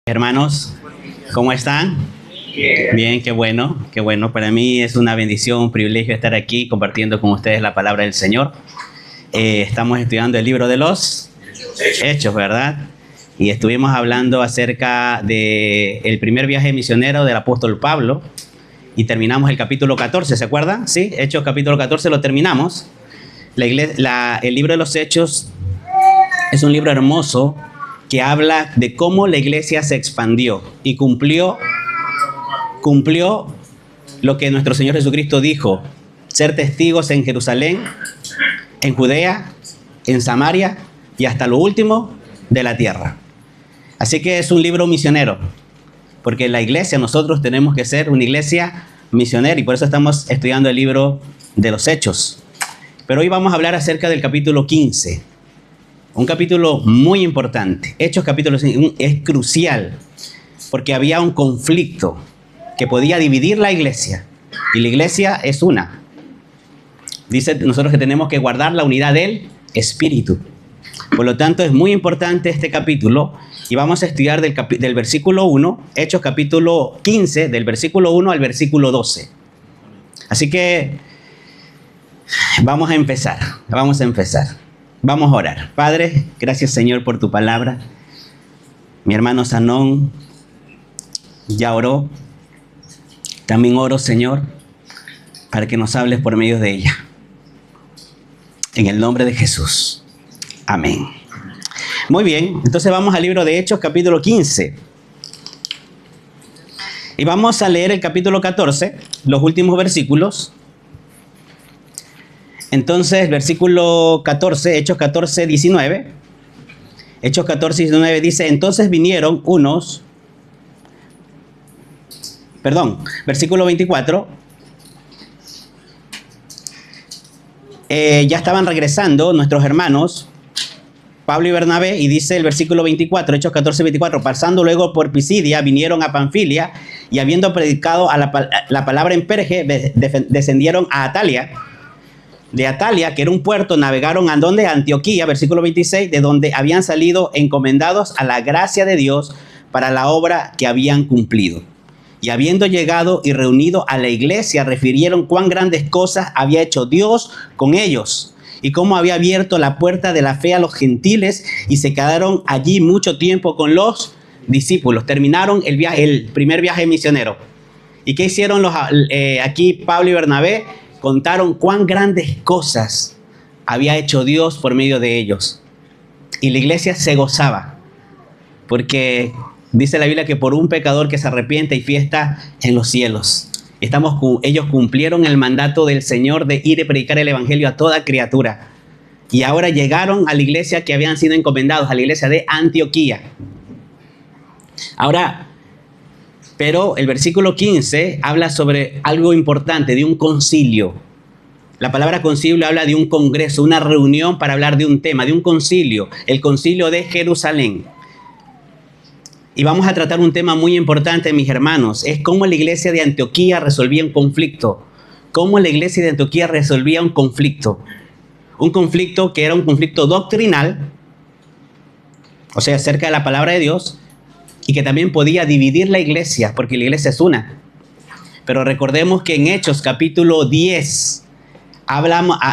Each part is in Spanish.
Hermanos, ¿cómo están? Bien, qué bueno, qué bueno. Para mí es una bendición, un privilegio estar aquí compartiendo con ustedes la palabra del Señor. Estamos estudiando el libro de los Hechos, ¿verdad? Y estuvimos hablando acerca del primer viaje misionero del apóstol Pablo y terminamos el capítulo 14, ¿se acuerdan? Sí, Hechos capítulo 14 lo terminamos. El libro de los Hechos es un libro hermoso que habla de cómo la iglesia se expandió y cumplió lo que nuestro Señor Jesucristo dijo: ser testigos en Jerusalén, en Judea, en Samaria y hasta lo último de la tierra. Así que es un libro misionero, porque la iglesia, nosotros tenemos que ser una iglesia misionera y por eso estamos estudiando el libro de los Hechos. Pero hoy vamos a hablar acerca del capítulo 15. Un capítulo muy importante. Hechos capítulo 5 es crucial porque había un conflicto que podía dividir la iglesia. Y la iglesia es una. Dice nosotros que tenemos que guardar la unidad del Espíritu. Por lo tanto, es muy importante este capítulo. Y vamos a estudiar del versículo 1, Hechos capítulo 15, del versículo 1 al versículo 12. Así que vamos a empezar. Vamos a orar. Padre, gracias Señor por tu palabra. Mi hermano Sanón ya oró. También oro, Señor, para que nos hables por medio de ella. En el nombre de Jesús. Amén. Muy bien, entonces vamos al libro de Hechos, capítulo 15. Y vamos a leer el capítulo 14, los últimos versículos. Entonces, versículo 14, Hechos 14, 19. Hechos 14, 19 dice: entonces vinieron unos... versículo 24. Ya estaban regresando nuestros hermanos, Pablo y Bernabé, y dice el versículo 24, Hechos 14, 24, pasando luego por Pisidia, vinieron a Panfilia, y habiendo predicado la palabra en Perge, descendieron a Atalia. De Atalia, que era un puerto, navegaron a donde Antioquía, versículo 26, de donde habían salido encomendados a la gracia de Dios para la obra que habían cumplido. Y habiendo llegado y reunido a la iglesia, refirieron cuán grandes cosas había hecho Dios con ellos y cómo había abierto la puerta de la fe a los gentiles, y se quedaron allí mucho tiempo con los discípulos. Terminaron el primer viaje misionero. ¿Y qué hicieron aquí Pablo y Bernabé? Contaron cuán grandes cosas había hecho Dios por medio de ellos. Y la iglesia se gozaba, porque dice la Biblia que por un pecador que se arrepiente hay fiesta en los cielos. Ellos cumplieron el mandato del Señor de ir y predicar el evangelio a toda criatura. Y ahora llegaron a la iglesia que habían sido encomendados, a la iglesia de Antioquía. Ahora, pero el versículo 15 habla sobre algo importante, de un concilio. La palabra concilio habla de un congreso, una reunión para hablar de un tema, de un concilio, el concilio de Jerusalén. Y vamos a tratar un tema muy importante, mis hermanos, es cómo la iglesia de Antioquía resolvía un conflicto. Cómo la iglesia de Antioquía resolvía un conflicto. Un conflicto que era un conflicto doctrinal, o sea, acerca de la palabra de Dios, y que también podía dividir la iglesia, porque la iglesia es una. Pero recordemos que en Hechos capítulo 10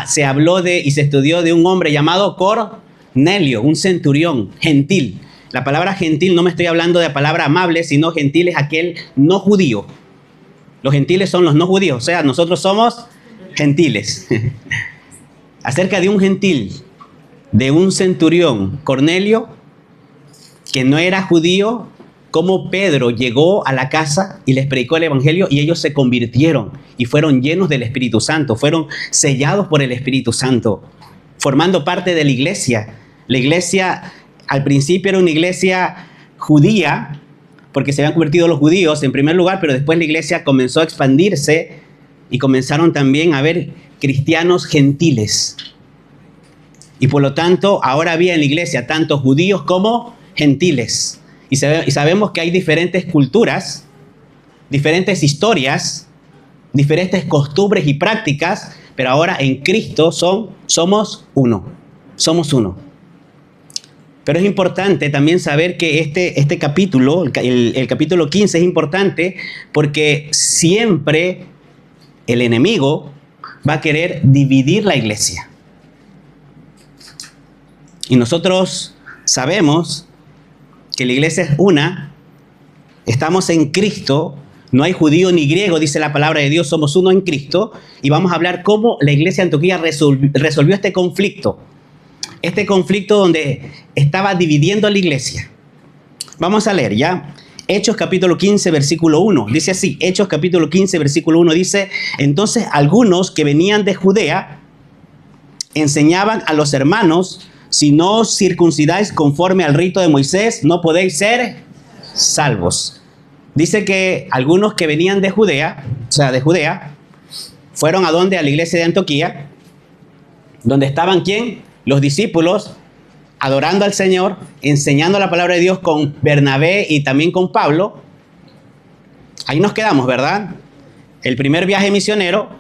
se habló y se estudió de un hombre llamado Cornelio, un centurión gentil. La palabra gentil, no me estoy hablando de la palabra amable, sino gentil es aquel no judío. Los gentiles son los no judíos, o sea, nosotros somos gentiles. Acerca de un gentil, de un centurión, Cornelio, que no era judío, cómo Pedro llegó a la casa y les predicó el evangelio y ellos se convirtieron y fueron llenos del Espíritu Santo, fueron sellados por el Espíritu Santo, formando parte de la iglesia. La iglesia al principio era una iglesia judía, porque se habían convertido los judíos en primer lugar, pero después la iglesia comenzó a expandirse y comenzaron también a haber cristianos gentiles. Y por lo tanto, ahora había en la iglesia tanto judíos como gentiles. Y sabemos que hay diferentes culturas, diferentes historias, diferentes costumbres y prácticas, pero ahora en Cristo somos uno. Somos uno. Pero es importante también saber que este capítulo, el capítulo 15 es importante porque siempre el enemigo va a querer dividir la iglesia. Y nosotros sabemos que la iglesia es una, estamos en Cristo, no hay judío ni griego, dice la palabra de Dios, somos uno en Cristo, y vamos a hablar cómo la iglesia de Antioquía resolvió este conflicto donde estaba dividiendo a la iglesia. Vamos a leer ya. Hechos capítulo 15, versículo 1. Dice así, Hechos capítulo 15, versículo 1 dice, entonces algunos que venían de Judea enseñaban a los hermanos, si no os circuncidáis conforme al rito de Moisés, no podéis ser salvos. Dice que algunos que venían de Judea, fueron a donde, a la iglesia de Antioquía, donde estaban ¿quién? Los discípulos adorando al Señor, enseñando la palabra de Dios con Bernabé y también con Pablo. Ahí nos quedamos, ¿verdad? El primer viaje misionero,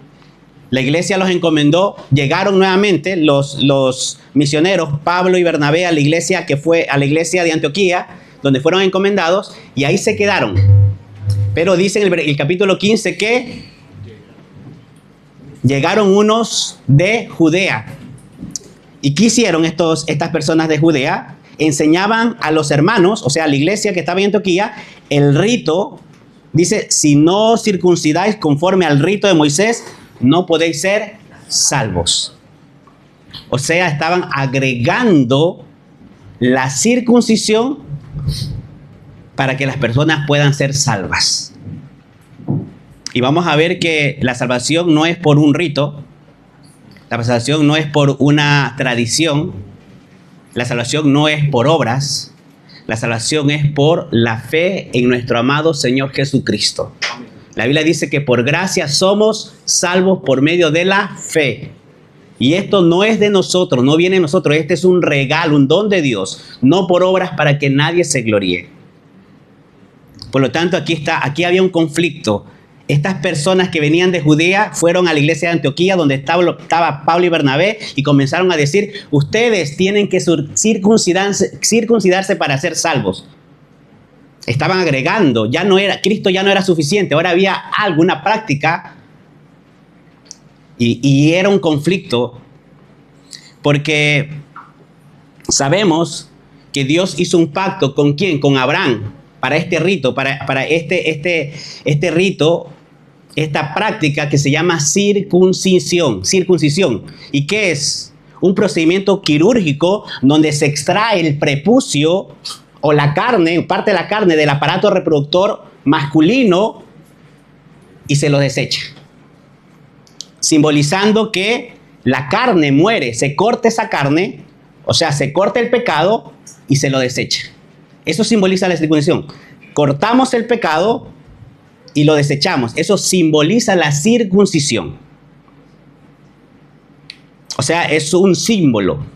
la iglesia los encomendó, llegaron nuevamente los misioneros, Pablo y Bernabé, a la iglesia de Antioquía, donde fueron encomendados, y ahí se quedaron. Pero dice en el capítulo 15 que llegaron unos de Judea. ¿Y qué hicieron estas personas de Judea? Enseñaban a los hermanos, o sea, a la iglesia que estaba en Antioquía, el rito. Dice, si no circuncidáis conforme al rito de Moisés, no podéis ser salvos. O sea, estaban agregando la circuncisión para que las personas puedan ser salvas. Y vamos a ver que la salvación no es por un rito, la salvación no es por una tradición, la salvación no es por obras, la salvación es por la fe en nuestro amado Señor Jesucristo. La Biblia dice que por gracia somos salvos por medio de la fe. Y esto no es de nosotros, no viene de nosotros, este es un regalo, un don de Dios, no por obras para que nadie se gloríe. Por lo tanto, aquí había un conflicto. Estas personas que venían de Judea fueron a la iglesia de Antioquía, donde estaba Pablo y Bernabé, y comenzaron a decir, ustedes tienen que circuncidarse para ser salvos. Estaban agregando, Cristo ya no era suficiente, ahora había alguna práctica, y era un conflicto, porque sabemos que Dios hizo un pacto ¿con quién? Con Abraham, para este rito, para este rito, esta práctica que se llama circuncisión. ¿Y qué es? Un procedimiento quirúrgico donde se extrae el prepucio o la carne, parte de la carne del aparato reproductor masculino y se lo desecha. Simbolizando que la carne muere, se corta esa carne, o sea, se corta el pecado y se lo desecha. Eso simboliza la circuncisión. Cortamos el pecado y lo desechamos. Eso simboliza la circuncisión. O sea, es un símbolo.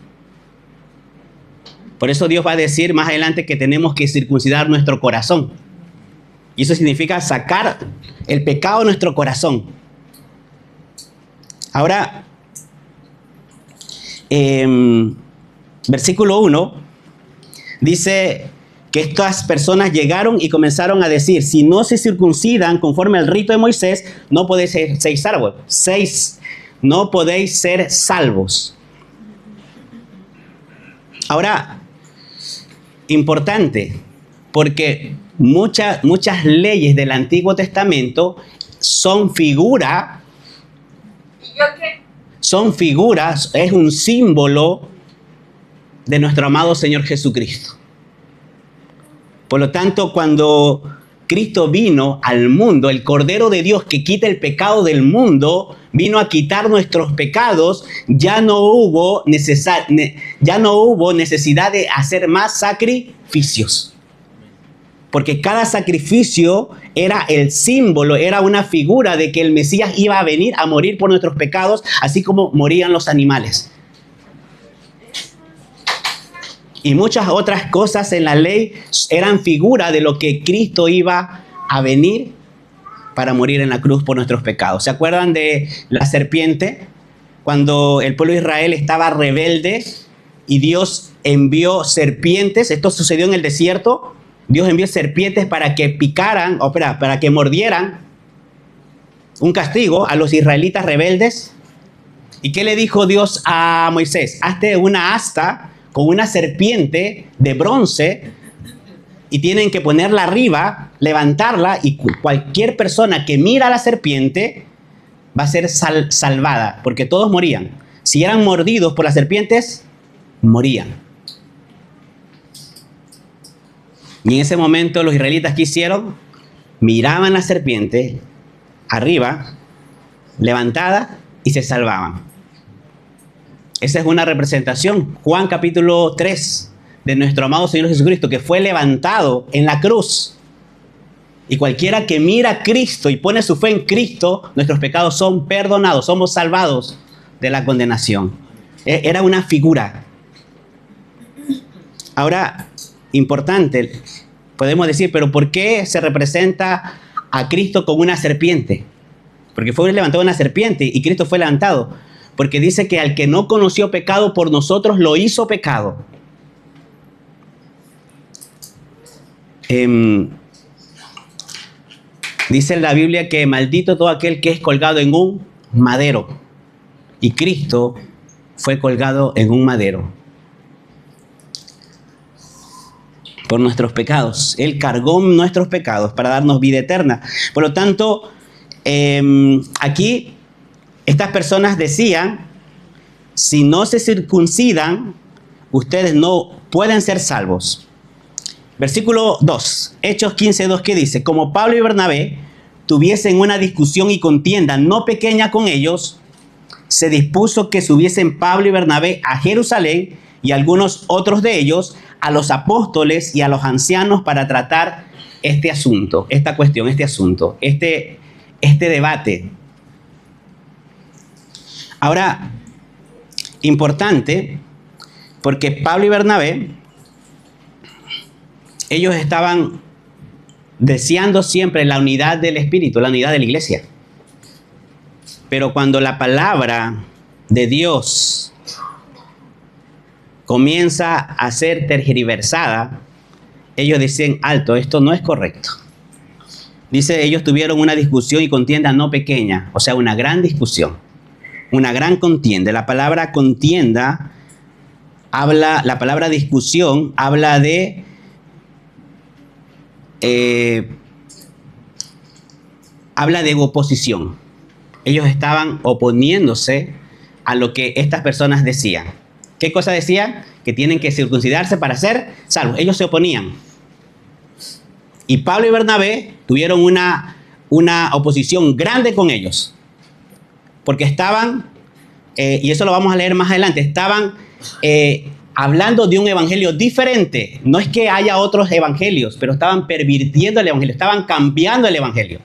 Por eso Dios va a decir más adelante que tenemos que circuncidar nuestro corazón. Y eso significa sacar el pecado de nuestro corazón. Ahora, versículo 1 dice que estas personas llegaron y comenzaron a decir, si no se circuncidan conforme al rito de Moisés, no podéis ser salvos. No podéis ser salvos. Ahora, importante, porque muchas leyes del Antiguo Testamento son figuras, es un símbolo de nuestro amado Señor Jesucristo. Por lo tanto, cuando Cristo vino al mundo, el Cordero de Dios que quita el pecado del mundo, vino a quitar nuestros pecados, ya no hubo necesidad de hacer más sacrificios. Porque cada sacrificio era el símbolo, era una figura de que el Mesías iba a venir a morir por nuestros pecados, así como morían los animales. Y muchas otras cosas en la ley eran figura de lo que Cristo iba a venir para morir en la cruz por nuestros pecados. ¿Se acuerdan de la serpiente? Cuando el pueblo de Israel estaba rebelde y Dios envió serpientes. Esto sucedió en el desierto. Dios envió serpientes para que picaran, para que mordieran, un castigo a los israelitas rebeldes. ¿Y qué le dijo Dios a Moisés? Hazte una asta con una serpiente de bronce y tienen que ponerla arriba, levantarla, y cualquier persona que mira a la serpiente va a ser salvada, porque todos morían. Si eran mordidos por las serpientes, morían. Y en ese momento los israelitas, ¿qué hicieron? Miraban la serpiente arriba, levantada, y se salvaban. Esa es una representación. Juan capítulo 3 de nuestro amado Señor Jesucristo, que fue levantado en la cruz. Y cualquiera que mira a Cristo y pone su fe en Cristo, nuestros pecados son perdonados, somos salvados de la condenación. Era una figura. Ahora, importante, podemos decir, pero ¿por qué se representa a Cristo con una serpiente? Porque fue levantado una serpiente y Cristo fue levantado. Porque dice que al que no conoció pecado por nosotros lo hizo pecado. Dice en la Biblia que maldito todo aquel que es colgado en un madero. Y Cristo fue colgado en un madero por nuestros pecados. Él cargó nuestros pecados para darnos vida eterna. Por lo tanto, aquí estas personas decían, si no se circuncidan, ustedes no pueden ser salvos. Versículo 2, Hechos 15:2, ¿qué dice? Como Pablo y Bernabé tuviesen una discusión y contienda no pequeña con ellos, se dispuso que subiesen Pablo y Bernabé a Jerusalén y algunos otros de ellos a los apóstoles y a los ancianos para tratar este asunto, esta cuestión, este asunto, este debate. Ahora, importante, porque Pablo y Bernabé, ellos estaban deseando siempre la unidad del Espíritu, la unidad de la iglesia. Pero cuando la palabra de Dios comienza a ser tergiversada, ellos dicen, alto, esto no es correcto. Dice, ellos tuvieron una discusión y contienda no pequeña, o sea, una gran discusión, una gran contienda. La palabra contienda la palabra discusión habla de oposición. Ellos estaban oponiéndose a lo que estas personas decían. ¿Qué cosa decían? Que tienen que circuncidarse para ser salvos. Ellos se oponían. Y Pablo y Bernabé tuvieron una oposición grande con ellos. Porque estaban, y eso lo vamos a leer más adelante, estaban hablando de un evangelio diferente. No es que haya otros evangelios, pero estaban pervirtiendo el evangelio, estaban cambiando el evangelio.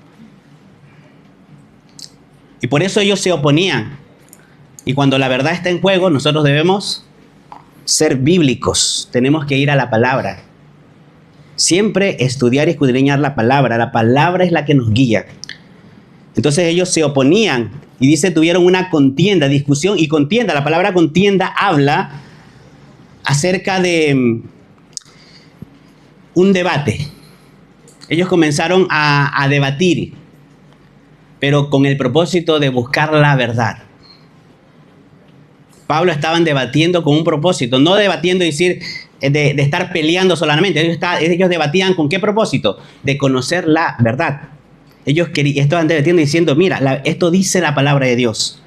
Y por eso ellos se oponían. Y cuando la verdad está en juego, nosotros debemos ser bíblicos. Tenemos que ir a la palabra. Siempre estudiar y escudriñar la palabra. La palabra es la que nos guía. Entonces ellos se oponían. Y dice, tuvieron una contienda, discusión y contienda. La palabra contienda habla acerca de un debate. Ellos comenzaron a debatir, pero con el propósito de buscar la verdad. Pablo estaban debatiendo con un propósito, no debatiendo y decir de estar peleando solamente. Ellos debatían con qué propósito, de conocer la verdad. Ellos estaban debatiendo diciendo, mira, esto dice la palabra de Dios.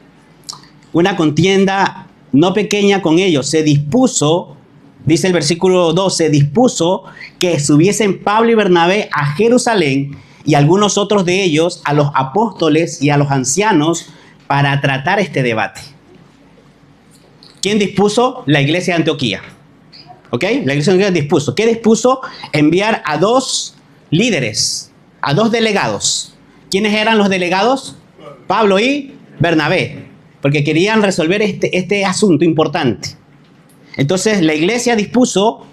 Una contienda no pequeña con ellos. Se dispuso, dice el versículo 2, se dispuso que subiesen Pablo y Bernabé a Jerusalén y algunos otros de ellos a los apóstoles y a los ancianos para tratar este debate. ¿Quién dispuso? La iglesia de Antioquía. ¿Ok? La iglesia de Antioquía dispuso. ¿Qué dispuso? Enviar a 2 líderes, a 2 delegados. ¿Quiénes eran los delegados? Pablo y Bernabé, porque querían resolver este asunto importante. Entonces la iglesia dispuso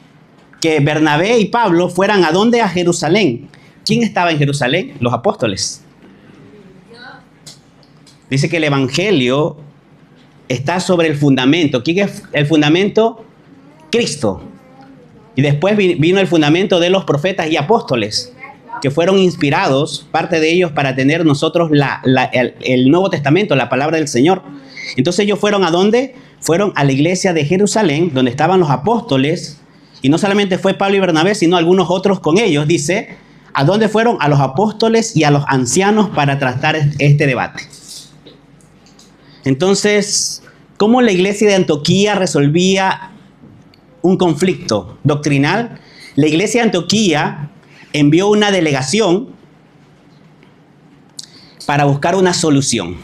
que Bernabé y Pablo fueran ¿a dónde? A Jerusalén. ¿Quién estaba en Jerusalén? Los apóstoles. Dice que el evangelio está sobre el fundamento. ¿Quién es el fundamento? Cristo. Y después vino el fundamento de los profetas y apóstoles, que fueron inspirados, parte de ellos, para tener nosotros el Nuevo Testamento, la palabra del Señor. Entonces ellos fueron ¿a dónde? Fueron a la iglesia de Jerusalén, donde estaban los apóstoles, y no solamente fue Pablo y Bernabé, sino algunos otros con ellos. Dice, ¿a dónde fueron? A los apóstoles y a los ancianos para tratar este debate. Entonces, ¿cómo la iglesia de Antioquía resolvía un conflicto doctrinal? La iglesia de Antioquía envió una delegación para buscar una solución.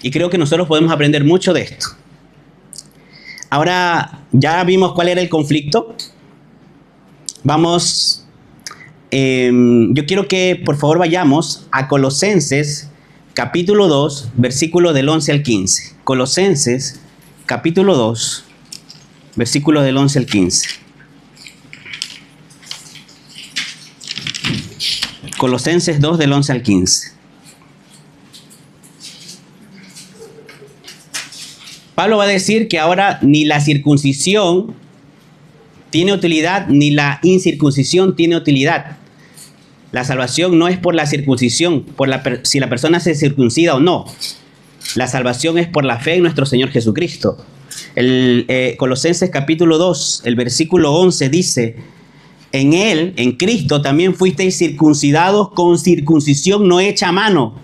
Y creo que nosotros podemos aprender mucho de esto. Ahora, ya vimos cuál era el conflicto. Vamos, yo quiero que por favor vayamos a Colosenses capítulo 2, versículos del 11 al 15. Colosenses capítulo 2, versículos del 11 al 15. Colosenses 2 del 11 al 15. Pablo va a decir que ahora ni la circuncisión tiene utilidad, ni la incircuncisión tiene utilidad. La salvación no es por la circuncisión, si la persona se circuncida o no. La salvación es por la fe en nuestro Señor Jesucristo. Colosenses capítulo 2, el versículo 11 dice, en Él, en Cristo, también fuisteis circuncidados con circuncisión no hecha a mano,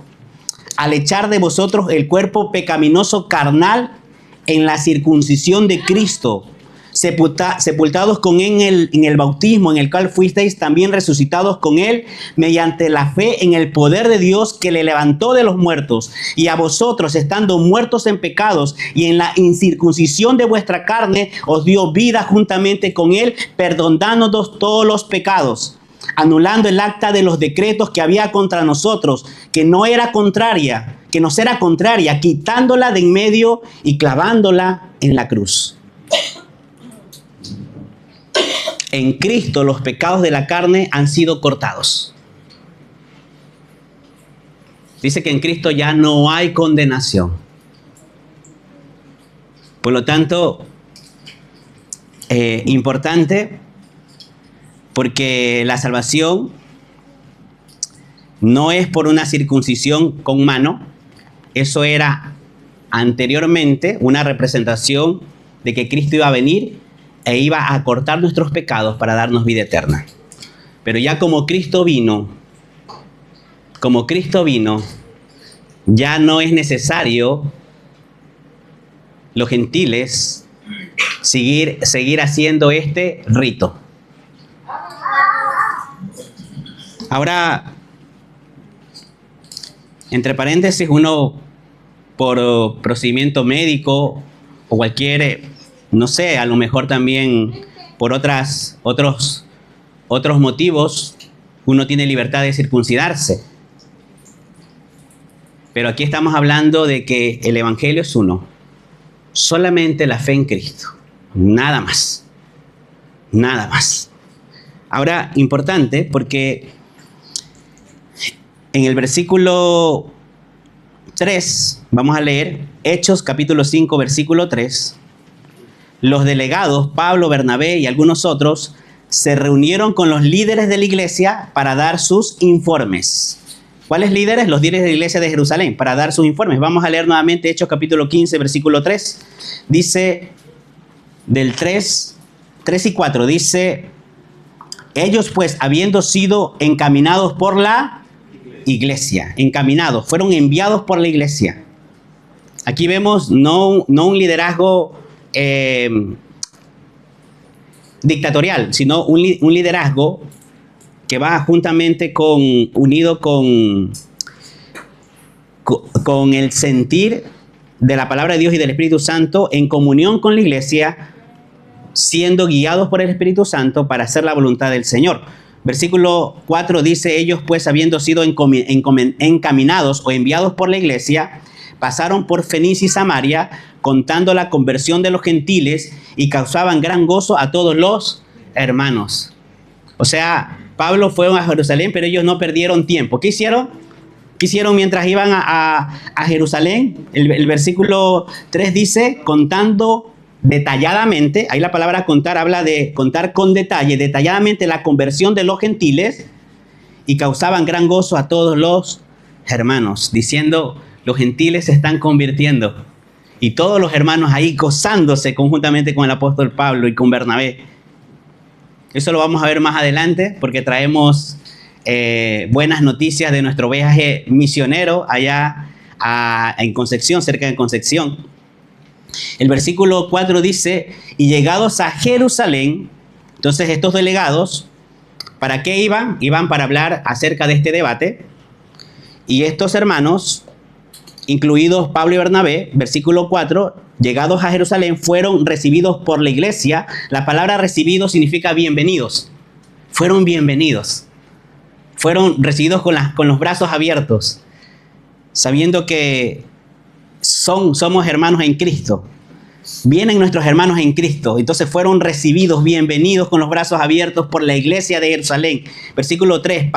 al echar de vosotros el cuerpo pecaminoso carnal en la circuncisión de Cristo, sepultados con Él en el bautismo, en el cual fuisteis también resucitados con Él, mediante la fe en el poder de Dios que le levantó de los muertos, y a vosotros, estando muertos en pecados y en la incircuncisión de vuestra carne, os dio vida juntamente con Él, perdonándonos todos los pecados, anulando el acta de los decretos que había contra nosotros, que nos era contraria, quitándola de en medio y clavándola en la cruz. En Cristo los pecados de la carne han sido cortados. Dice que en Cristo ya no hay condenación. Por lo tanto, importante, porque la salvación no es por una circuncisión con mano. Eso era anteriormente una representación de que Cristo iba a venir e iba a cortar nuestros pecados para darnos vida eterna. Pero ya como Cristo vino, ya no es necesario los gentiles seguir haciendo este rito. Ahora, entre paréntesis, uno por procedimiento médico o cualquier, no sé, a lo mejor también por otros motivos, uno tiene libertad de circuncidarse. Pero aquí estamos hablando de que el evangelio es uno. Solamente la fe en Cristo. Nada más. Nada más. Ahora, importante, porque en el versículo 3, vamos a leer Hechos capítulo 5, versículo 3. Los delegados, Pablo, Bernabé y algunos otros, se reunieron con los líderes de la iglesia para dar sus informes. ¿Cuáles líderes? Los líderes de la iglesia de Jerusalén, para dar sus informes. Vamos a leer nuevamente Hechos capítulo 15, versículo 3. Dice, del 3 y 4, dice, ellos pues, habiendo sido encaminados por la iglesia, encaminados, fueron enviados por la iglesia. Aquí vemos no un liderazgo dictatorial, sino un liderazgo que va juntamente unido con el sentir de la palabra de Dios y del Espíritu Santo, en comunión con la iglesia, siendo guiados por el Espíritu Santo para hacer la voluntad del Señor. Versículo 4 dice, ellos pues habiendo sido encaminados o enviados por la iglesia, pasaron por Fenicia y Samaria, contando la conversión de los gentiles, y causaban gran gozo a todos los hermanos. O sea, Pablo fue a Jerusalén, pero ellos no perdieron tiempo. ¿Qué hicieron? ¿Qué hicieron mientras iban a Jerusalén? El versículo 3 dice, contando detalladamente, ahí la palabra contar habla de contar con detalle, detalladamente la conversión de los gentiles, y causaban gran gozo a todos los hermanos, diciendo, los gentiles se están convirtiendo. Y todos los hermanos ahí gozándose conjuntamente con el apóstol Pablo y con Bernabé. Eso lo vamos a ver más adelante porque traemos buenas noticias de nuestro viaje misionero allá en Concepción, cerca de Concepción. El versículo 4 dice, y llegados a Jerusalén, entonces estos delegados, ¿para qué iban? Iban para hablar acerca de este debate. Y estos hermanos, incluidos Pablo y Bernabé, versículo 4, llegados a Jerusalén, fueron recibidos por la iglesia. La palabra recibidos significa bienvenidos. Fueron bienvenidos. Fueron recibidos con los brazos abiertos, sabiendo que somos hermanos en Cristo. Vienen nuestros hermanos en Cristo. Entonces fueron recibidos, bienvenidos con los brazos abiertos por la iglesia de Jerusalén. Versículo 3,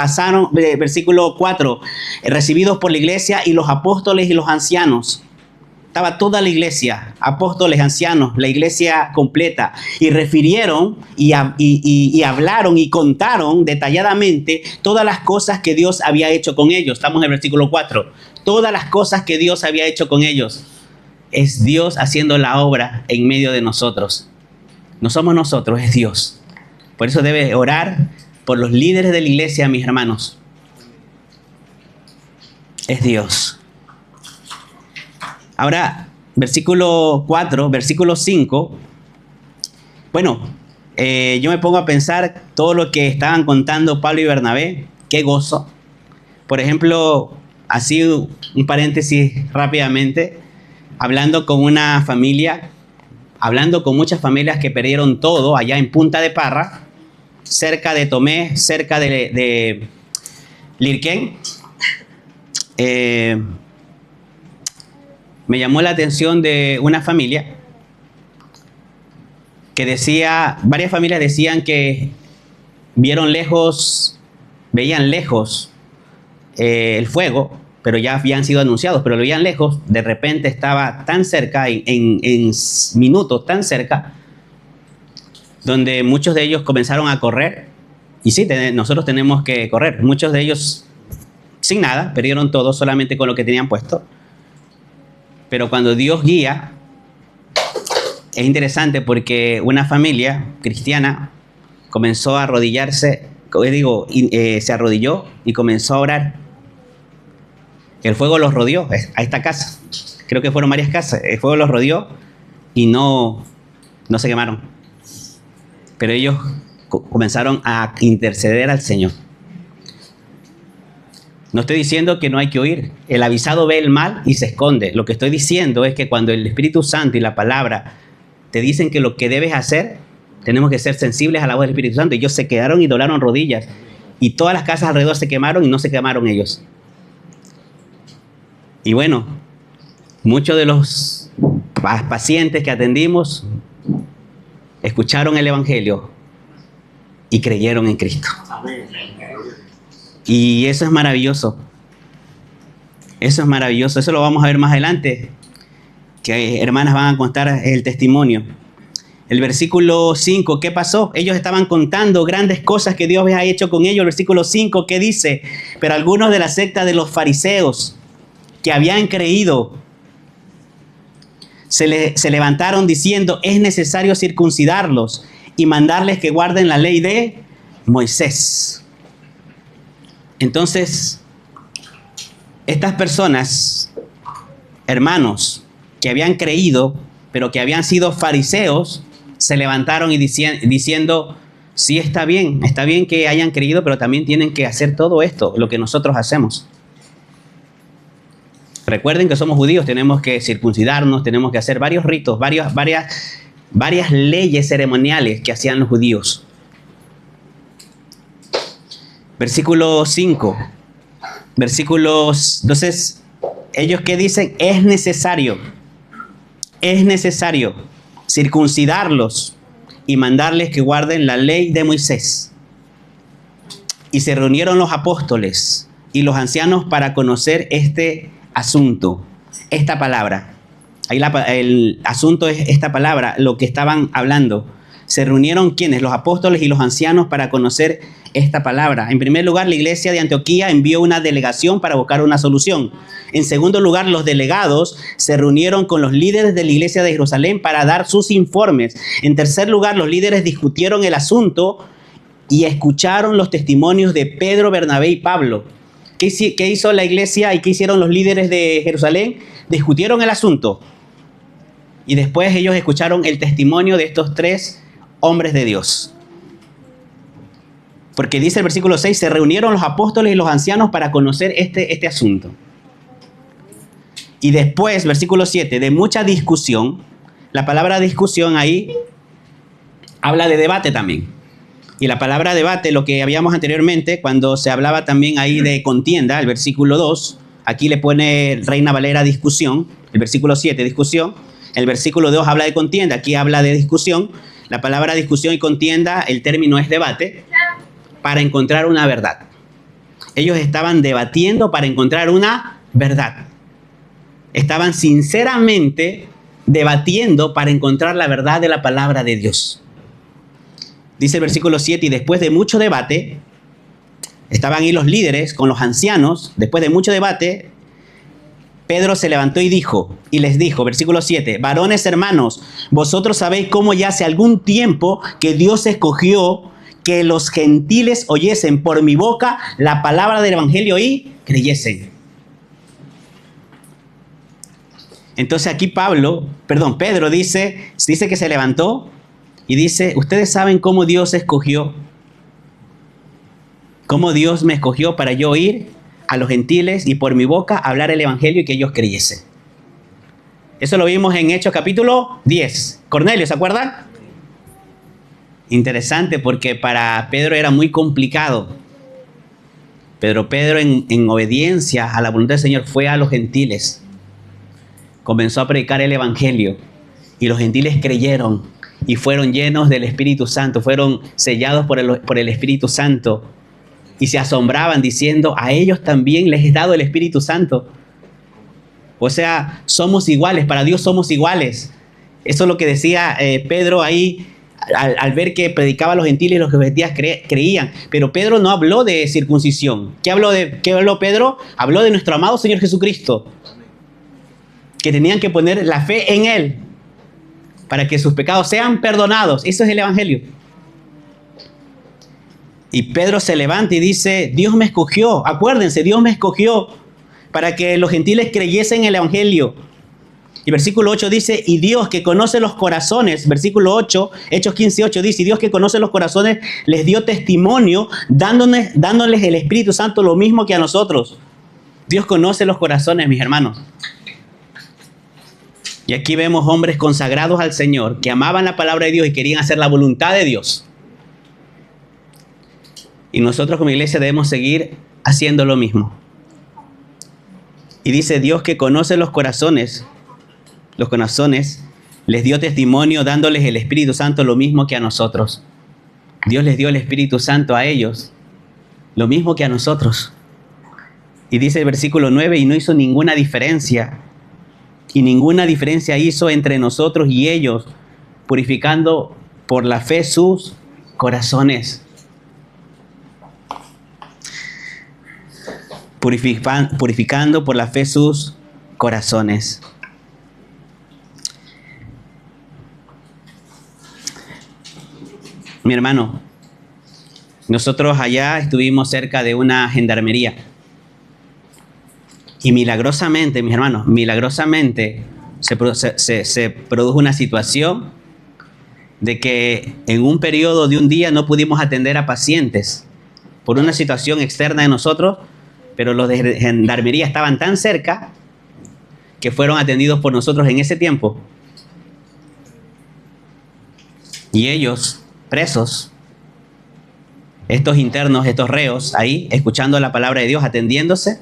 versículo 4, recibidos por la iglesia y los apóstoles y los ancianos. Estaba toda la iglesia, apóstoles, ancianos, la iglesia completa. Y refirieron y hablaron y contaron detalladamente todas las cosas que Dios había hecho con ellos. Estamos en el versículo 4. Todas las cosas que Dios había hecho con ellos. Es Dios haciendo la obra en medio de nosotros. No somos nosotros, es Dios. Por eso debe orar por los líderes de la iglesia, mis hermanos. Es Dios. Ahora, versículo 4, versículo 5. Bueno, yo me pongo a pensar todo lo que estaban contando Pablo y Bernabé. Qué gozo. Por ejemplo, así un paréntesis rápidamente. Hablando con una familia, hablando con muchas familias que perdieron todo allá en Punta de Parra, cerca de Tomé, cerca de Lirquén. Me llamó la atención de una familia que decía, varias familias decían que veían lejos el fuego, pero ya habían sido anunciados, pero lo veían lejos, de repente estaba tan cerca, en minutos tan cerca, donde muchos de ellos comenzaron a correr, y sí, nosotros tenemos que correr, muchos de ellos sin nada, perdieron todo solamente con lo que tenían puesto, pero cuando Dios guía, es interesante porque una familia cristiana comenzó a arrodillarse, se arrodilló y comenzó a orar. El fuego los rodeó a esta casa. Creo que fueron varias casas. El fuego los rodeó y no se quemaron. Pero ellos comenzaron a interceder al Señor. No estoy diciendo que no hay que oír. El avisado ve el mal y se esconde. Lo que estoy diciendo es que cuando el Espíritu Santo y la palabra te dicen que lo que debes hacer, tenemos que ser sensibles a la voz del Espíritu Santo. Ellos se quedaron y doblaron rodillas. Y todas las casas alrededor se quemaron y no se quemaron ellos. Y bueno, muchos de los pacientes que atendimos escucharon el Evangelio y creyeron en Cristo. Y eso es maravilloso. Eso es maravilloso. Eso lo vamos a ver más adelante, que hermanas van a contar el testimonio. El versículo 5, ¿qué pasó? Ellos estaban contando grandes cosas que Dios había hecho con ellos. El versículo 5, ¿qué dice? Pero algunos de la secta de los fariseos que habían creído se levantaron diciendo, es necesario circuncidarlos y mandarles que guarden la ley de Moisés. Entonces, estas personas, hermanos, que habían creído, pero que habían sido fariseos, se levantaron y diciendo, sí, está bien que hayan creído, pero también tienen que hacer todo esto, lo que nosotros hacemos. Recuerden que somos judíos, tenemos que circuncidarnos, tenemos que hacer varios ritos, varias leyes ceremoniales que hacían los judíos. Versículo 5. Entonces, ellos ¿qué dicen? Es necesario circuncidarlos y mandarles que guarden la ley de Moisés. Y se reunieron los apóstoles y los ancianos para conocer este asunto, esta palabra. Ahí el asunto es esta palabra, lo que estaban hablando. Se reunieron ¿quiénes? Los apóstoles y los ancianos para conocer esta palabra. En primer lugar, la iglesia de Antioquía envió una delegación para buscar una solución. En segundo lugar, los delegados se reunieron con los líderes de la iglesia de Jerusalén para dar sus informes. En tercer lugar, los líderes discutieron el asunto y escucharon los testimonios de Pedro, Bernabé y Pablo. ¿Qué hizo la iglesia y qué hicieron los líderes de Jerusalén? Discutieron el asunto. Y después ellos escucharon el testimonio de estos tres hombres de Dios. Porque dice el versículo 6, se reunieron los apóstoles y los ancianos para conocer este asunto. Y después, versículo 7, de mucha discusión, la palabra discusión ahí habla de debate también. Y la palabra debate, lo que habíamos anteriormente, cuando se hablaba también ahí de contienda, el versículo 2, aquí le pone Reina Valera discusión, el versículo 7 discusión, el versículo 2 habla de contienda, aquí habla de discusión. La palabra discusión y contienda, el término es debate, para encontrar una verdad. Ellos estaban debatiendo para encontrar una verdad. Estaban sinceramente debatiendo para encontrar la verdad de la palabra de Dios. Dice el versículo 7, y después de mucho debate, estaban ahí los líderes con los ancianos, después de mucho debate, Pedro se levantó y les dijo, versículo 7, varones hermanos, vosotros sabéis cómo ya hace algún tiempo que Dios escogió que los gentiles oyesen por mi boca la palabra del evangelio y creyesen. Entonces aquí Pedro dice que se levantó y dice, ustedes saben cómo Dios escogió, cómo Dios me escogió para yo ir a los gentiles y por mi boca hablar el evangelio y que ellos creyesen. Eso lo vimos en Hechos capítulo 10. Cornelio, ¿se acuerdan? Interesante porque para Pedro era muy complicado. Pero Pedro en obediencia a la voluntad del Señor fue a los gentiles. Comenzó a predicar el evangelio y los gentiles creyeron y fueron llenos del Espíritu Santo, fueron sellados por el Espíritu Santo. Y se asombraban diciendo, a ellos también les he dado el Espíritu Santo. O sea, somos iguales, para Dios somos iguales. Eso es lo que decía Pedro ahí, al ver que predicaba a los gentiles y los gentiles creían. Pero Pedro no habló de circuncisión. ¿Qué habló Pedro? Habló de nuestro amado Señor Jesucristo. Que tenían que poner la fe en Él para que sus pecados sean perdonados. Eso es el evangelio. Y Pedro se levanta y dice, Dios me escogió. Acuérdense, Dios me escogió para que los gentiles creyesen en el evangelio. Y versículo 8 dice, y Dios que conoce los corazones, versículo 8, Hechos 15:8 dice, y Dios que conoce los corazones les dio testimonio, dándoles el Espíritu Santo lo mismo que a nosotros. Dios conoce los corazones, mis hermanos. Y aquí vemos hombres consagrados al Señor, que amaban la palabra de Dios y querían hacer la voluntad de Dios. Y nosotros como iglesia debemos seguir haciendo lo mismo. Y dice, Dios que conoce los corazones, les dio testimonio dándoles el Espíritu Santo lo mismo que a nosotros. Dios les dio el Espíritu Santo a ellos, lo mismo que a nosotros. Y dice el versículo 9, y no hizo ninguna diferencia. Y ninguna diferencia hizo entre nosotros y ellos, purificando por la fe sus corazones. Purificando por la fe sus corazones. Mi hermano, nosotros allá estuvimos cerca de una gendarmería. Y milagrosamente, mis hermanos, se produjo una situación de que en un periodo de un día no pudimos atender a pacientes por una situación externa de nosotros, pero los de gendarmería estaban tan cerca que fueron atendidos por nosotros en ese tiempo. Y ellos, presos, estos internos, estos reos, ahí, escuchando la palabra de Dios, atendiéndose,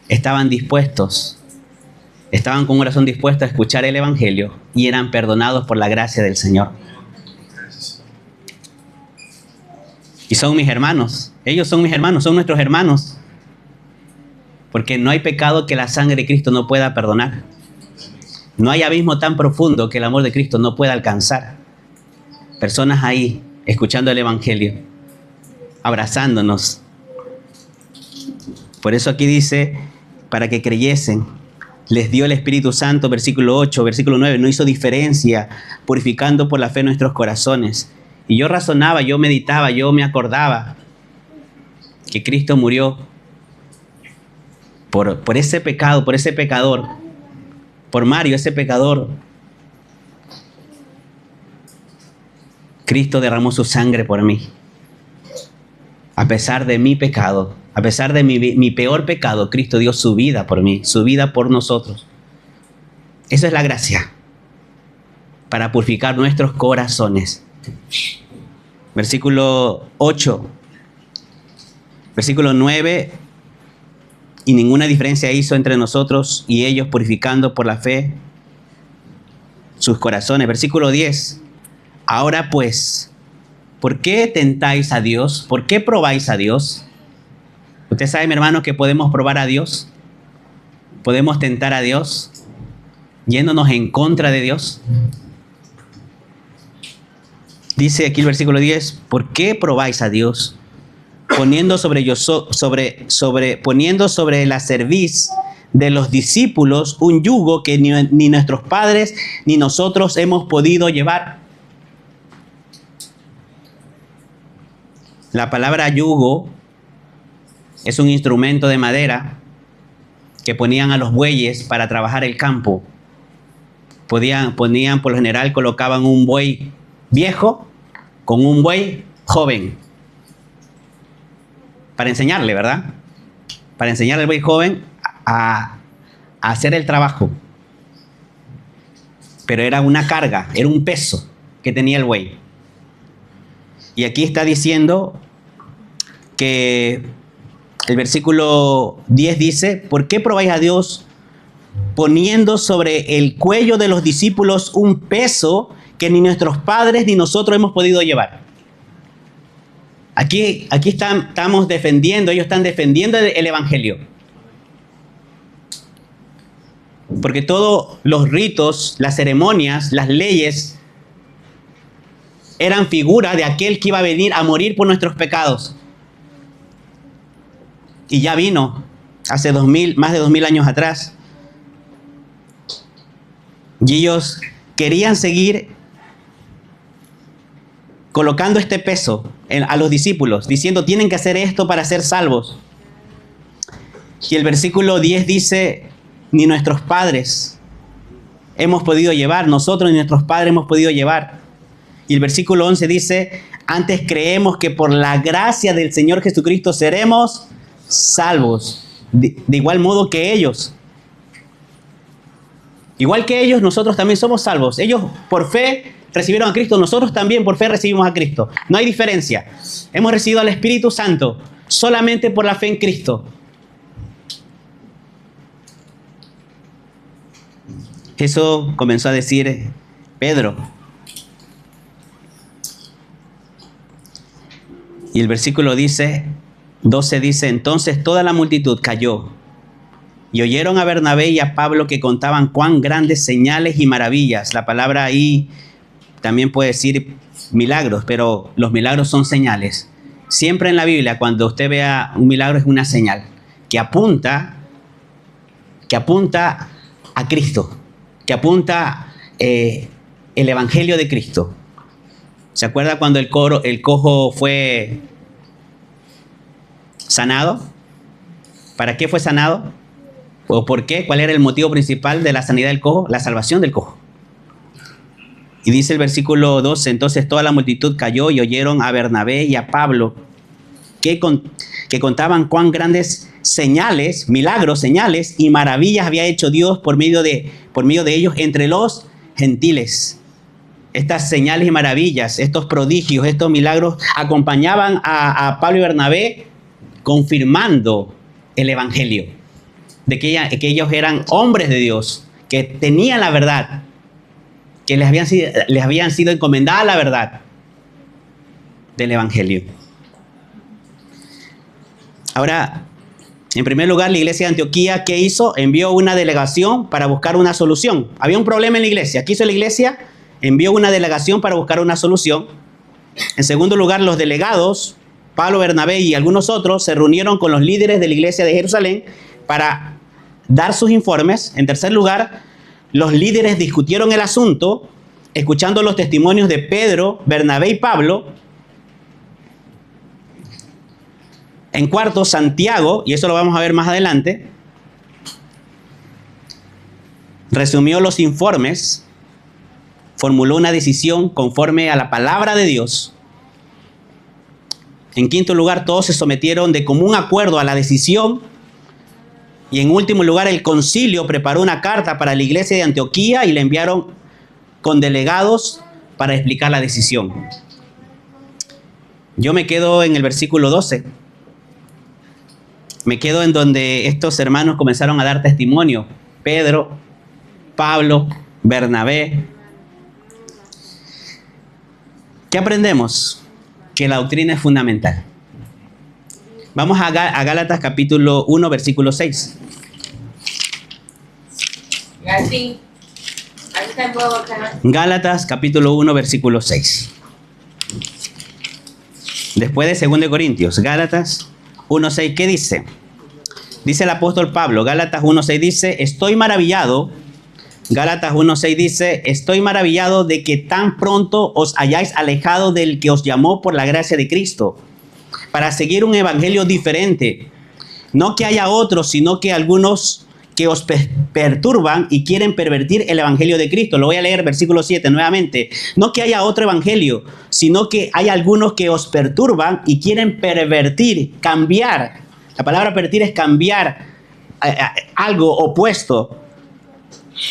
estaban con un corazón dispuesto a escuchar el evangelio y eran perdonados por la gracia del Señor. Y son mis hermanos, ellos son mis hermanos, son nuestros hermanos. Porque no hay pecado que la sangre de Cristo no pueda perdonar. No hay abismo tan profundo que el amor de Cristo no pueda alcanzar. Personas ahí, escuchando el Evangelio, abrazándonos. Por eso aquí dice, para que creyesen, les dio el Espíritu Santo, versículo 8, versículo 9, no hizo diferencia, purificando por la fe nuestros corazones. Y yo razonaba, yo meditaba, yo me acordaba que Cristo murió por ese pecado, por ese pecador, por Mario, ese pecador. Cristo derramó su sangre por mí. A pesar de mi pecado, a pesar de mi peor pecado, Cristo dio su vida por mí, su vida por nosotros. Eso es la gracia, para purificar nuestros corazones. Versículo 8, versículo 9, y ninguna diferencia hizo entre nosotros y ellos, purificando por la fe sus corazones. Versículo 10, ahora pues, ¿por qué tentáis a Dios? ¿Por qué probáis a Dios? Usted sabe, mi hermano, que podemos probar a Dios. Podemos tentar a Dios yéndonos en contra de Dios. Dice aquí el versículo 10, ¿por qué probáis a Dios? Poniendo sobre la cerviz de los discípulos un yugo que ni nuestros padres ni nosotros hemos podido llevar. La palabra yugo es un instrumento de madera que ponían a los bueyes para trabajar el campo. Ponían, por lo general, colocaban un buey viejo con un buey joven. Para enseñarle, ¿verdad? Para enseñarle al buey joven a hacer el trabajo. Pero era una carga, era un peso que tenía el buey. Y aquí está diciendo que el versículo 10 dice, ¿por qué probáis a Dios poniendo sobre el cuello de los discípulos un peso que ni nuestros padres ni nosotros hemos podido llevar? Aquí estamos defendiendo, ellos están defendiendo el Evangelio. Porque todos los ritos, las ceremonias, las leyes eran figura de aquel que iba a venir a morir por nuestros pecados. Y ya vino hace más de 2000 años atrás. Y ellos querían seguir colocando este peso a los discípulos, diciendo, tienen que hacer esto para ser salvos. Y el versículo 10 dice, ni nuestros padres hemos podido llevar, nosotros ni nuestros padres hemos podido llevar. Y el versículo 11 dice, antes creemos que por la gracia del Señor Jesucristo seremos salvos, de igual modo que ellos. Igual que ellos, nosotros también somos salvos. Ellos por fe recibieron a Cristo, nosotros también por fe recibimos a Cristo. No hay diferencia. Hemos recibido al Espíritu Santo solamente por la fe en Cristo. Eso comenzó a decir Pedro. Y el versículo 12 dice, entonces toda la multitud cayó y oyeron a Bernabé y a Pablo que contaban cuán grandes señales y maravillas. La palabra ahí también puede decir milagros, pero los milagros son señales. Siempre en la Biblia, cuando usted vea un milagro, es una señal que apunta a Cristo, que apunta el Evangelio de Cristo. ¿Se acuerda cuando el cojo fue sanado? ¿Para qué fue sanado? ¿O por qué? ¿Cuál era el motivo principal de la sanidad del cojo? La salvación del cojo. Y dice el versículo 12, entonces toda la multitud cayó y oyeron a Bernabé y a Pablo que contaban cuán grandes señales, milagros, señales y maravillas había hecho Dios por medio de ellos entre los gentiles. Estas señales y maravillas, estos prodigios, estos milagros acompañaban a Pablo y Bernabé confirmando el Evangelio, de que ellos eran hombres de Dios, que tenían la verdad, que les habían sido encomendada la verdad del Evangelio. Ahora, En primer lugar, la iglesia de Antioquía, ¿qué hizo? Envió una delegación para buscar una solución. Había un problema en la iglesia. ¿Qué hizo la iglesia? Envió una delegación para buscar una solución. En segundo lugar, los delegados, Pablo, Bernabé y algunos otros, se reunieron con los líderes de la iglesia de Jerusalén para dar sus informes. En tercer lugar, los líderes discutieron el asunto, escuchando los testimonios de Pedro, Bernabé y Pablo. En cuarto, Santiago, y eso lo vamos a ver más adelante, resumió los informes, formuló una decisión conforme a la palabra de Dios. En quinto lugar, todos se sometieron de común acuerdo a la decisión. Y en último lugar, el concilio preparó una carta para la iglesia de Antioquía y la enviaron con delegados para explicar la decisión. Yo me quedo en el versículo 12. Me quedo en donde estos hermanos comenzaron a dar testimonio. Pedro, Pablo, Bernabé. ¿Qué aprendemos? Que la doctrina es fundamental. Vamos a Gálatas capítulo 1, versículo 6. Gálatas capítulo 1, versículo 6. Después de 2 Corintios, Gálatas 1:6, ¿qué dice? Dice el apóstol Pablo, Gálatas 1:6 dice, estoy maravillado, Gálatas 1:6 dice, estoy maravillado de que tan pronto os hayáis alejado del que os llamó por la gracia de Cristo, para seguir un evangelio diferente. No que haya otros, sino que algunos que os perturban y quieren pervertir el evangelio de Cristo. Lo voy a leer, versículo 7 nuevamente. No que haya otro evangelio, sino que hay algunos que os perturban y quieren pervertir, cambiar. La palabra pervertir es cambiar algo opuesto.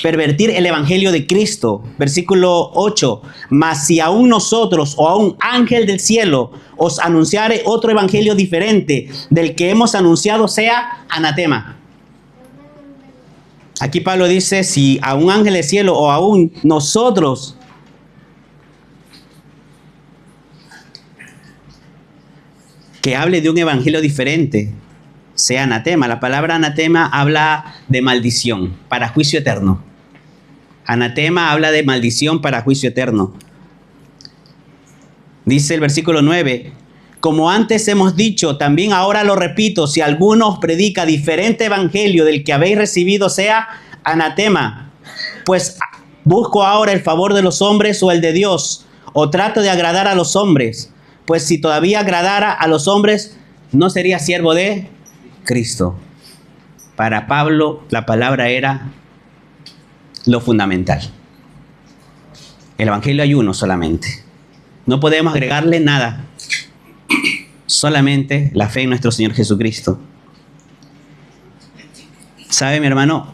Pervertir el evangelio de Cristo. Versículo 8. Mas si aún nosotros o a un ángel del cielo os anunciare otro evangelio diferente del que hemos anunciado, sea anatema. Aquí Pablo dice, si a un ángel del cielo o aún nosotros que hable de un evangelio diferente, sea anatema. La palabra anatema habla de maldición para juicio eterno. Anatema habla de maldición para juicio eterno. Dice el versículo 9, como antes hemos dicho, también ahora lo repito, si alguno os predica diferente evangelio del que habéis recibido, sea anatema. Pues busco ahora el favor de los hombres o el de Dios, o trato de agradar a los hombres. Pues si todavía agradara a los hombres, no sería siervo de Cristo. Para Pablo, la palabra era lo fundamental. El evangelio hay uno solamente. No podemos agregarle nada. Solamente la fe en nuestro Señor Jesucristo. ¿Sabe, mi hermano?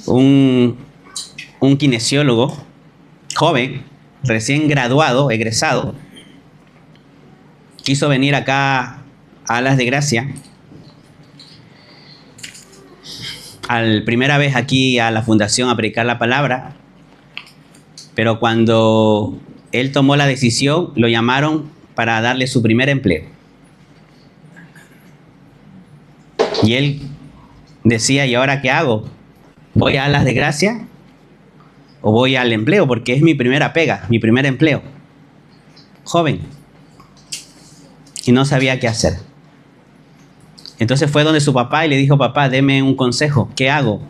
Un kinesiólogo joven, recién graduado, egresado, quiso venir acá a Alas de Gracia, primera vez aquí a la fundación a predicar la palabra, pero cuando él tomó la decisión, lo llamaron para darle su primer empleo. Y él decía, ¿y ahora qué hago? ¿Voy a Alas de Gracia o voy al empleo? Porque es mi primera pega, mi primer empleo. Joven. Y no sabía qué hacer. Entonces fue donde su papá y le dijo, papá, deme un consejo. ¿Qué hago?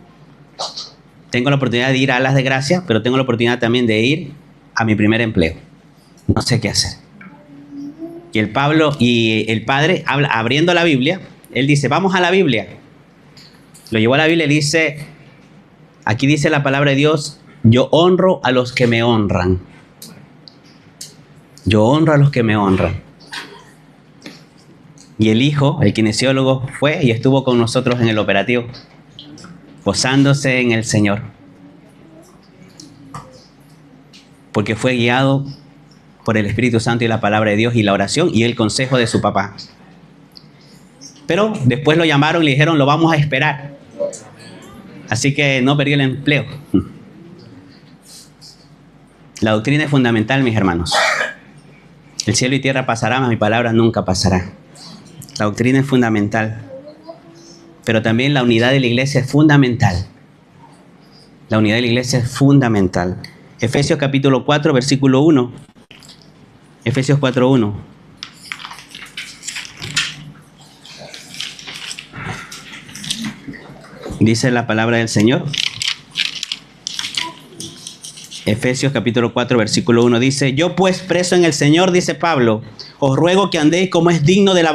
Tengo la oportunidad de ir a Alas de Gracia, pero tengo la oportunidad también de ir a mi primer empleo. No sé qué hacer. Y el padre, abriendo la Biblia, él dice, vamos a la Biblia. Lo llevó a la Biblia y dice, aquí dice la palabra de Dios, yo honro a los que me honran. Yo honro a los que me honran. Y el hijo, el kinesiólogo, fue y estuvo con nosotros en el operativo, gozándose en el Señor. Porque fue guiado por el Espíritu Santo y la palabra de Dios y la oración y el consejo de su papá. Pero después lo llamaron y le dijeron, lo vamos a esperar. Así que no perdió el empleo. La doctrina es fundamental, mis hermanos. El cielo y tierra pasarán, mas mi palabra nunca pasará. La doctrina es fundamental. Pero también la unidad de la iglesia es fundamental. La unidad de la iglesia es fundamental. Efesios capítulo 4, versículo 1. Efesios 4, 1. Dice la palabra del Señor. Efesios capítulo 4, versículo 1 dice: yo pues preso en el Señor, dice Pablo, os ruego que andéis como es digno de la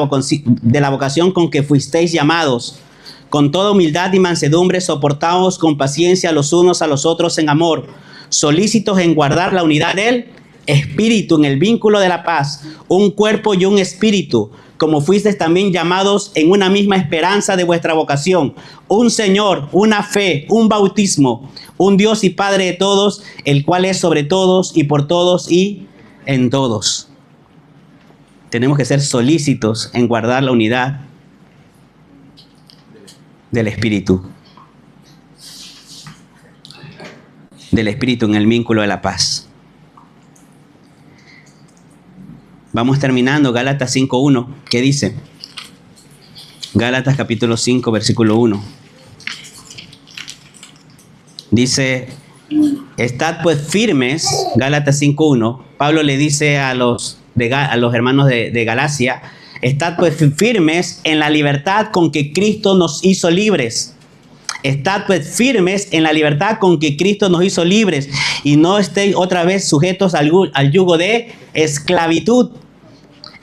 vocación con que fuisteis llamados, con toda humildad y mansedumbre, soportaos con paciencia los unos a los otros en amor, solícitos en guardar la unidad del Espíritu en el vínculo de la paz, un cuerpo y un espíritu, como fuisteis también llamados en una misma esperanza de vuestra vocación, un Señor, una fe, un bautismo, un Dios y Padre de todos, el cual es sobre todos y por todos y en todos. Tenemos que ser solícitos en guardar la unidad del Espíritu. Del Espíritu en el vínculo de la paz. Vamos terminando, Gálatas 5.1. ¿Qué dice? Gálatas capítulo 5, versículo 1. Dice: estad pues firmes, Gálatas 5.1. Pablo le dice a los hermanos de Galacia: estad pues firmes en la libertad con que Cristo nos hizo libres. Estad pues firmes en la libertad con que Cristo nos hizo libres, y no estéis otra vez sujetos al yugo de esclavitud.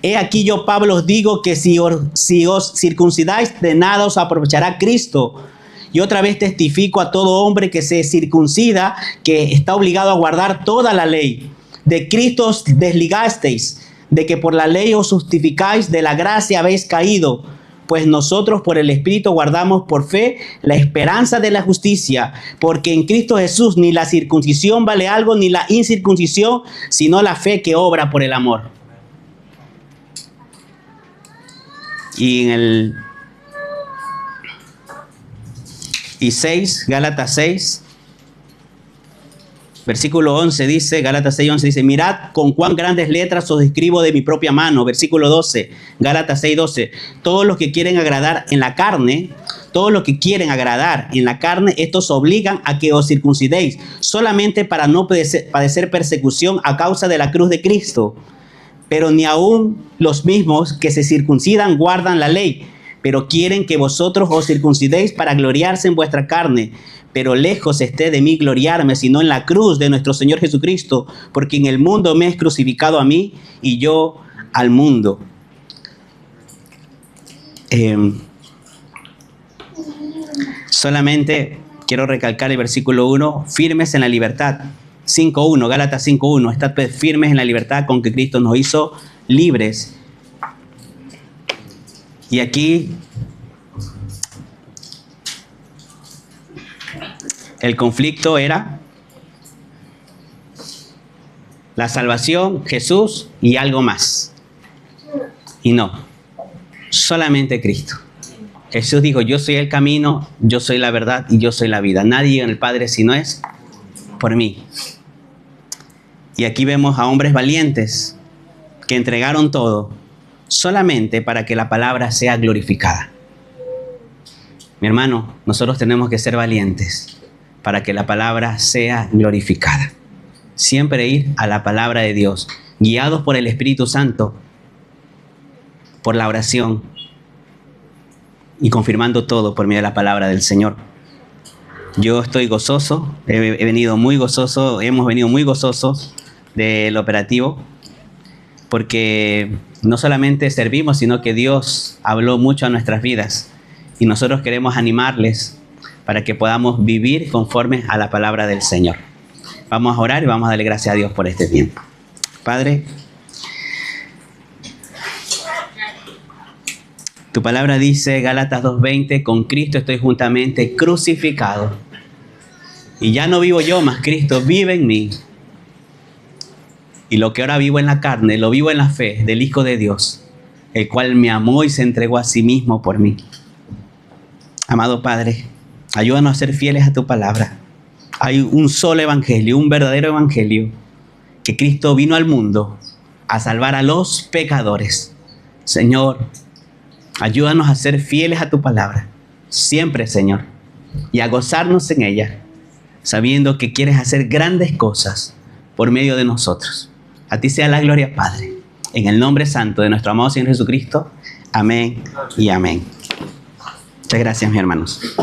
He aquí yo, Pablo, os digo que si os circuncidáis, de nada os aprovechará Cristo. Y otra vez testifico a todo hombre que se circuncida, que está obligado a guardar toda la ley. De Cristo os desligasteis, de que por la ley os justificáis, de la gracia habéis caído. Pues nosotros por el Espíritu guardamos por fe la esperanza de la justicia, porque en Cristo Jesús ni la circuncisión vale algo, ni la incircuncisión, sino la fe que obra por el amor. Y en Gálatas 6, versículo 11 dice, Gálatas 6, 11 dice: mirad con cuán grandes letras os escribo de mi propia mano. Versículo 12, Gálatas 6, 12. Todos los que quieren agradar en la carne, estos obligan a que os circuncidéis, solamente para no padecer persecución a causa de la cruz de Cristo. Pero ni aun los mismos que se circuncidan guardan la ley, pero quieren que vosotros os circuncidéis para gloriarse en vuestra carne. Pero lejos esté de mí gloriarme, sino en la cruz de nuestro Señor Jesucristo, porque en el mundo me es crucificado a mí y yo al mundo. Solamente quiero recalcar el versículo 1, firmes en la libertad. 5.1, Gálatas 5.1, estad pues firmes en la libertad con que Cristo nos hizo libres. Y aquí el conflicto era la salvación, Jesús y algo más. Y no, solamente Cristo. Jesús dijo: yo soy el camino, yo soy la verdad y yo soy la vida. Nadie llega al Padre si no es por mí. Y aquí vemos a hombres valientes que entregaron todo solamente para que la palabra sea glorificada. Mi hermano, nosotros tenemos que ser valientes para que la palabra sea glorificada. Siempre ir a la palabra de Dios, guiados por el Espíritu Santo, por la oración y confirmando todo por medio de la palabra del Señor. Yo estoy gozoso, hemos venido muy gozosos del operativo, porque no solamente servimos, sino que Dios habló mucho a nuestras vidas y nosotros queremos animarles para que podamos vivir conforme a la palabra del Señor. Vamos a orar y vamos a darle gracias a Dios por este tiempo. Padre, tu palabra dice, Gálatas 2:20, con Cristo estoy juntamente crucificado. Y ya no vivo yo, mas Cristo vive en mí. Y lo que ahora vivo en la carne, lo vivo en la fe del Hijo de Dios, el cual me amó y se entregó a sí mismo por mí. Amado Padre, ayúdanos a ser fieles a tu palabra. Hay un solo evangelio, un verdadero evangelio, que Cristo vino al mundo a salvar a los pecadores. Señor, Ayúdanos a ser fieles a tu palabra, siempre, Señor, y a gozarnos en ella, sabiendo que quieres hacer grandes cosas por medio de nosotros. A ti sea la gloria, Padre. En el nombre santo de nuestro amado Señor Jesucristo. Amén y amén. Muchas gracias, mis hermanos.